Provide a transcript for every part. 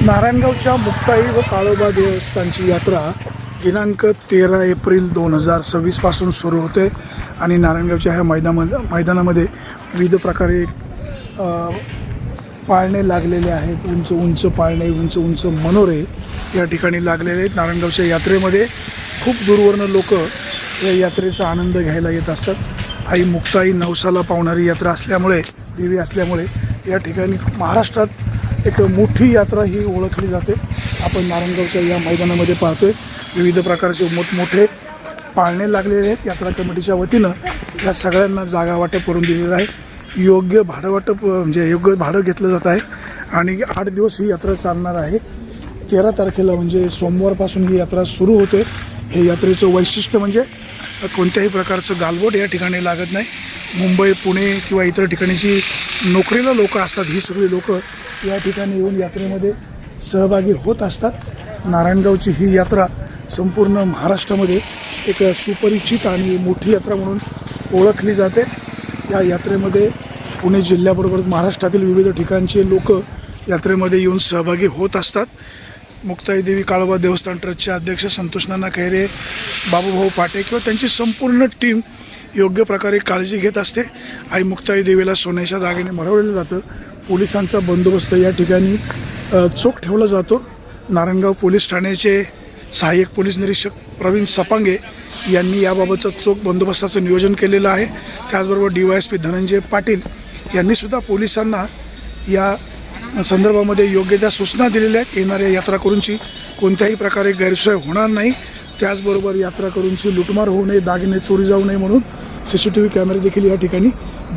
नारायणगावच्या मुक्ताई व काळोबा देवस्थानची यात्रा दिनांक 13 एप्रिल 2026 पासून सुरू होते आणि नारायणगावच्या ह्या मैदानामध्ये विविध प्रकारे पाळणे लागलेले आहेत. उंच उंच पाळणे, उंच उंच मनोरे या ठिकाणी लागलेले आहेत. नारायणगावच्या यात्रेमध्ये खूप दूरवरून लोक या यात्रेचा आनंद घ्यायला येत असतात. आई मुक्ताई नवसाला पावणारी यात्रा असल्यामुळे, देवी असल्यामुळे या ठिकाणी महाराष्ट्रात एक मोठी यात्रा ही ओळखली जाते. आपण नारायणगावच्या या मैदानामध्ये पाहतोय विविध प्रकारचे मोठमोठे पाळणे लागलेले आहेत. यात्रा कमिटीच्या वतीनं या सगळ्यांना जागा वाटप करून दिलेलं आहे. योग्य भाडं वाटप म्हणजे योग्य भाडं घेतलं जात आहे आणि 8 दिवस ही यात्रा चालणार आहे. 13 तारखेला म्हणजे सोमवारपासून ही यात्रा सुरू होते. हे यात्रेचं वैशिष्ट्य म्हणजे कोणत्याही प्रकारचं गालबोट या ठिकाणी लागत नाही. मुंबई, पुणे किंवा इतर ठिकाणीची नोकरीला लोक असतात, ही सगळी लोक या ठिकाणी येऊन यात्रेमध्ये सहभागी होत असतात. नारायणगावची ही यात्रा संपूर्ण महाराष्ट्रामध्ये एक सुपरिचित आणि मोठी यात्रा म्हणून ओळखली जाते. या यात्रेमध्ये पुणे जिल्ह्याबरोबर महाराष्ट्रातील विविध ठिकाणचे लोक यात्रेमध्ये येऊन सहभागी होत असतात. मुक्ताई देवी काळोबा देवस्थान ट्रस्टचे अध्यक्ष संतोष नाना खैरे, बाबूभाऊ पाटे किंवा त्यांची संपूर्ण टीम योग्य प्रकारे काळजी घेत असते. आई मुक्ताई देवीला सोन्याच्या दागिने मढवलेलं जातं. पोलिसांचा बंदोबस्त या ठिकाणी चोख ठेवला जातो. नारायणगाव पोलीस ठाण्याचे सहाय्यक पोलीस निरीक्षक प्रवीण सपांगे यांनी याबाबतचं चोख बंदोबस्ताचं नियोजन केलेलं आहे. त्याचबरोबर DYSP धनंजय पाटील यांनीसुद्धा पोलिसांना या संदर्भामध्ये योग्य त्या सूचना दिलेल्या आहेत. येणाऱ्या यात्राकरूंची कोणत्याही प्रकारे गैरसोय होणार नाही. त्याचबरोबर यात्राकरूंची लुटमार होऊ नये, दागिने चोरी जाऊ नये म्हणून CCTV कॅमेरे देखील या ठिकाणी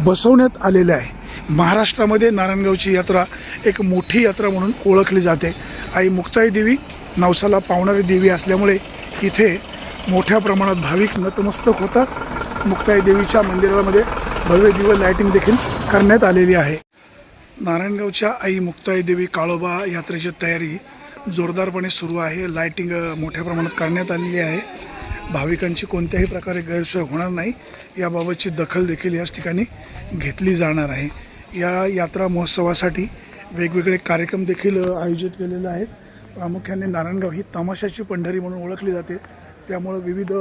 बसवण्यात आलेले आहे. महाराष्ट्रामध्ये नारायणगावची यात्रा एक मोठी यात्रा म्हणून ओळखली जाते. आई मुक्ताई देवी नवसाला पावणारी देवी असल्यामुळे इथे मोठ्या प्रमाणात भाविक नतमस्तक होतात. मुक्ताई देवीच्या मंदिरामध्ये भव्य दिव्य लाईटिंग देखील करण्यात आलेली आहे. नारायणगावच्या आई मुक्ताई देवी काळोबा यात्रेची तयारी जोरदारपणे सुरू आहे. लाईटिंग मोठ्या प्रमाणात करण्यात आलेली आहे. भाविकांची कोणत्याही प्रकारे गैरसोय होणार नाही याबाबतची दखल देखील याच ठिकाणी घेतली जाणार आहे. या यात्रा महोत्सवासाठी वेगवेगळे कार्यक्रम देखील आयोजित केलेले आहेत. प्रामुख्याने नारायणगाव ही तमाशाची पंढरी म्हणून ओळखली जाते. त्यामुळे विविध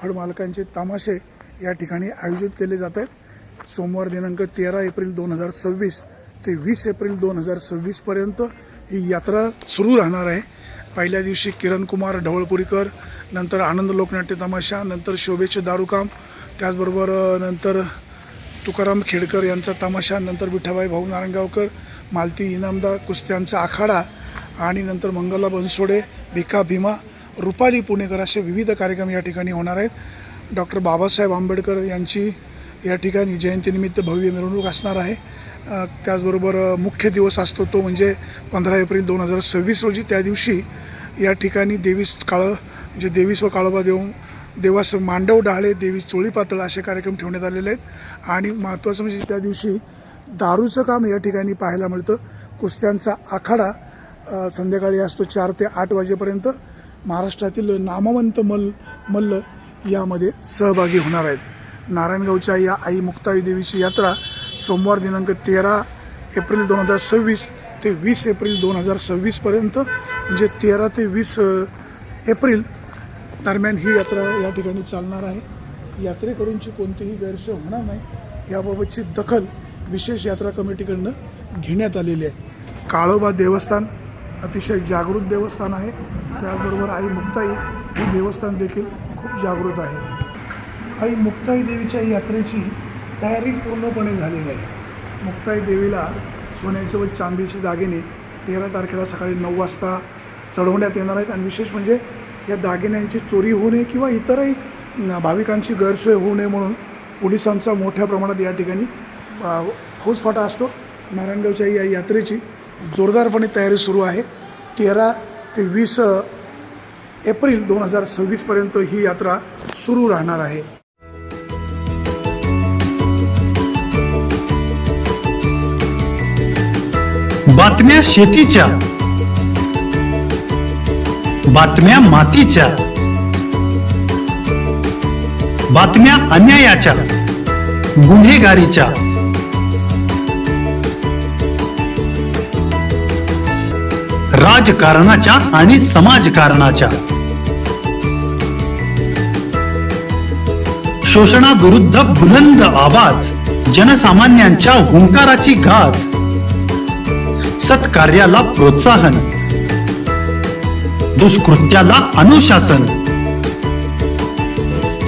फळमालकांचे तमाशे या ठिकाणी आयोजित केले जात आहेत. सोमवार दिनांक 13 एप्रिल 2026 ते 20 एप्रिल 2026पर्यंत ही यात्रा सुरू राहणार आहे. पहिल्या दिवशी किरण कुमार ढवळपुरीकर, नंतर आनंद लोकनाट्य तमाशा, नंतर शोभेचे दारूकाम, त्याचबरोबर नंतर तुकाराम खेडकर यांचा तमाशा, नंतर विठाबाई भाऊ नारायणगावकर, मालती इनामदार कुस्त्यांचा आखाडा आणि नंतर मंगला बनसोडे, भिका भीमा, रुपाली पुणेकर असे विविध कार्यक्रम या ठिकाणी होणार आहेत. डॉक्टर बाबासाहेब आंबेडकर यांची या ठिकाणी जयंतीनिमित्त भव्य मिरवणूक असणार आहे. त्याचबरोबर मुख्य दिवस असतो तो म्हणजे 15 एप्रिल 2026 रोजी. त्या दिवशी या ठिकाणी देवीस व काळोबा देवास मांडव डाळे, देवी चोळी पातळ असे कार्यक्रम ठेवण्यात आलेले आहेत. आणि महत्त्वाचं म्हणजे त्या दिवशी दारूचं काम या ठिकाणी पाहायला मिळतं. कुस्त्यांचा आखाडा संध्याकाळी असतो 4 ते 8 वाजेपर्यंत. महाराष्ट्रातील नामवंत मल्ल यामध्ये सहभागी होणार आहेत. नारायणगावच्या या आई मुक्ताई देवीची यात्रा सोमवार दिनांक 13 एप्रिल 2026 ते 20 एप्रिल 2026पर्यंत म्हणजे 13 ते 20 एप्रिल दरम्यान ही यात्रा या ठिकाणी चालणार आहे. यात्रेकरूंची कोणतीही गैरसोय होणार नाही याबाबतची दखल विशेष यात्रा कमिटीकडनं घेण्यात आलेली आहे. काळोबा देवस्थान अतिशय जागृत देवस्थान आहे. त्याचबरोबर आई मुक्ताई हे देवस्थान देखील खूप जागृत आहे. आई मुक्ताई देवीच्या यात्रेची तयारी पूर्णपणे झालेली आहे. मुक्ताई देवीला सोन्याचे व चांदीचे दागिने 13 तारखेला सकाळी 9 वाजता चढवण्यात येणार आहेत. आणि विशेष म्हणजे या दागिन्यांची चोरी होऊ नये किंवा इतरही भाविकांची गैरसोय होऊ नये म्हणून पोलिसांचा मोठ्या प्रमाणात या ठिकाणी फौजफाटा असतो. नारायणगावच्या या यात्रेची जोरदारपणे तयारी सुरू आहे. 13 ते 20 एप्रिल 2026पर्यंत ही यात्रा सुरू राहणार आहे. बातम्या शेतीच्या, बातम्या मातीच्या, बातम्या अन्यायाच्या, गुन्हेगारीच्या, राजकारणाच्या आणि समाजकारणाच्या, शोषणाविरुद्ध बुलंद आवाज, जनसामान्यांच्या हुंकाराची गाज, सत्कार्याला प्रोत्साहन, दुष्कृत्याला अनुशासन,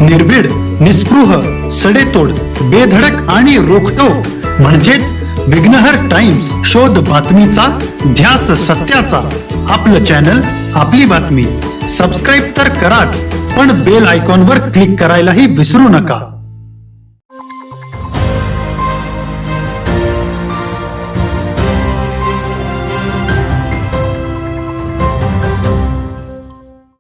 निर्भीड, निस्पृह, सडेतोड, बेधडक आणि रोखटोक म्हणजेच विघ्नहर टाइम्स. शोध बातमीचा, ध्यास सत्याचा. आपलं चॅनल, आपली बातमी. सबस्क्राईब तर कराच, पण बेल आयकॉनवर क्लिक करायलाही विसरू नका.